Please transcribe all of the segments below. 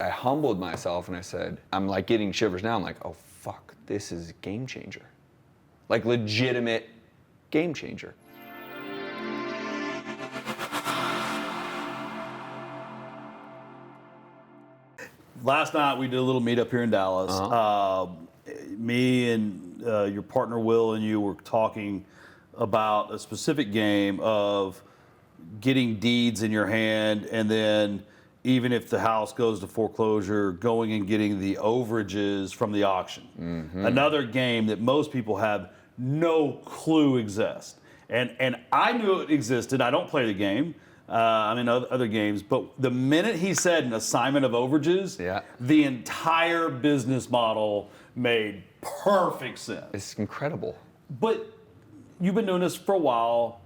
I humbled myself and I said, I'm like getting shivers now. I'm like, oh fuck, this is a game changer. Like legitimate game changer. Last night we did a little meetup here in Dallas. Me and your partner Will and you were talking about a specific game of getting deeds in your hand, and then even if the house goes to foreclosure, going and getting the overages from the auction. Another game that most people have no clue exists. And I knew it existed. I don't play the game. Other games, but the minute he said an assignment of overages, the entire business model made perfect sense. It's incredible. But you've been doing this for a while.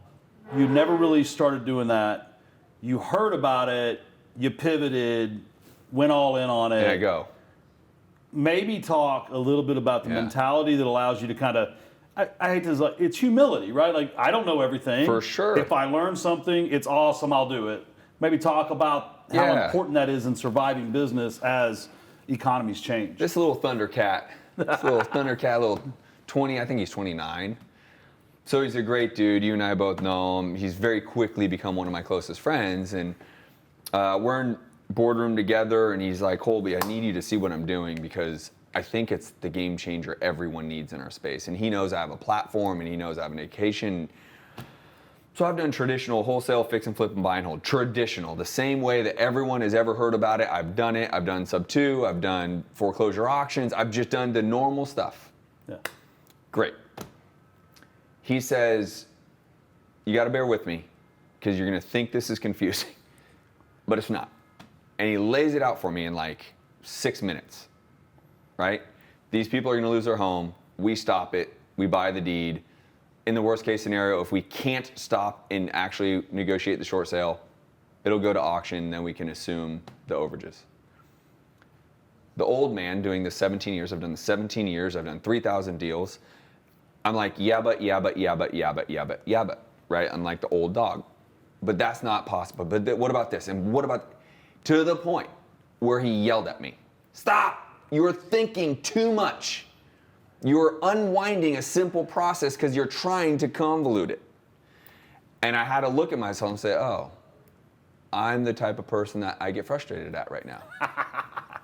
You never really started doing that. You heard about it. You pivoted, went all in on it. There you go. Maybe talk a little bit about the mentality that allows you to kind of, I hate to say, it's humility, right? Like, I don't know everything. For sure. If I learn something, it's awesome, I'll do it. Maybe talk about how important that is in surviving business as economies change. This little Thundercat, little 20, I think he's 29. So he's a great dude. You and I both know him. He's very quickly become one of my closest friends. And we're in boardroom together, and he's like, Colby, I need you to see what I'm doing because I think it's the game changer everyone needs in our space. And he knows I have a platform, and he knows I have an education. So I've done traditional wholesale, fix and flip and buy and hold. Traditional, the same way that everyone has ever heard about it. I've done it. I've done sub 2. I've done foreclosure auctions. I've just done the normal stuff. Yeah. Great. He says, you got to bear with me because you're going to think this is confusing, but it's not. And he lays it out for me in like 6 minutes. Right? These people are going to lose their home. We stop it. We buy the deed. In the worst case scenario, if we can't stop and actually negotiate the short sale, it'll go to auction. Then we can assume the overages. The old man doing this 17 years. I've done this 17 years. I've done 3,000 deals. I'm like, yeah, but, right? I'm like the old dog. But that's not possible. But what about this? And what about, to the point where he yelled at me, stop. You're thinking too much. You're unwinding a simple process because you're trying to convolute it. And I had to look at myself and say, oh, I'm the type of person that I get frustrated at right now.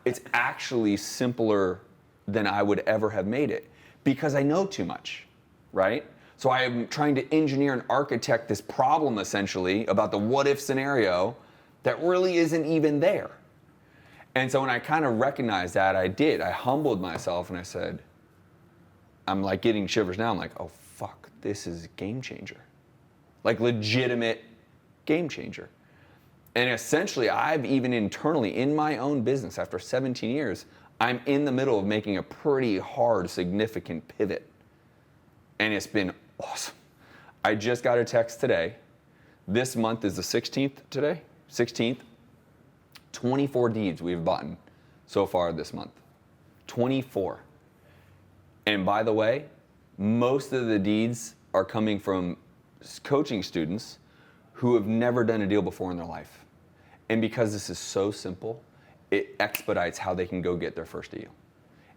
It's actually simpler than I would ever have made it because I know too much, right? So I am trying to engineer and architect this problem essentially about the what if scenario that really isn't even there. And so when I kind of recognized that, I humbled myself and I said, I'm like getting shivers now. I'm like, oh fuck, this is a game changer. Like legitimate game changer. And essentially I've even internally in my own business after 17 years, I'm in the middle of making a pretty hard, significant pivot. And it's been awesome. I just got a text today. This month is the 16th today, 16th. 24 deeds we've bought so far this month. 24. And by the way, most of the deeds are coming from coaching students who have never done a deal before in their life. And because this is so simple, it expedites how they can go get their first deal.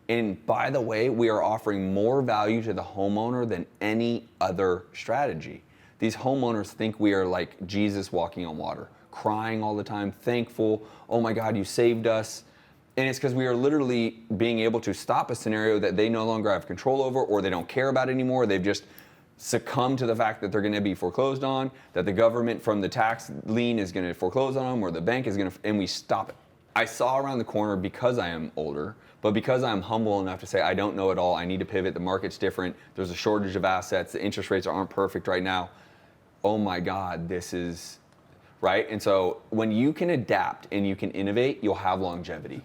And by the way, we are offering more value to the homeowner than any other strategy. These homeowners think we are like Jesus walking on water, crying all the time, thankful, oh my God, you saved us. And it's because we are literally being able to stop a scenario that they no longer have control over or they don't care about anymore. They've just succumbed to the fact that they're going to be foreclosed on, that the government from the tax lien is going to foreclose on them or the bank is going to, and we stop it. I saw around the corner because I am older, but because I'm humble enough to say I don't know it all, I need to pivot, the market's different, there's a shortage of assets, the interest rates aren't perfect right now. Oh my God, this is, right? And so when you can adapt and you can innovate, you'll have longevity.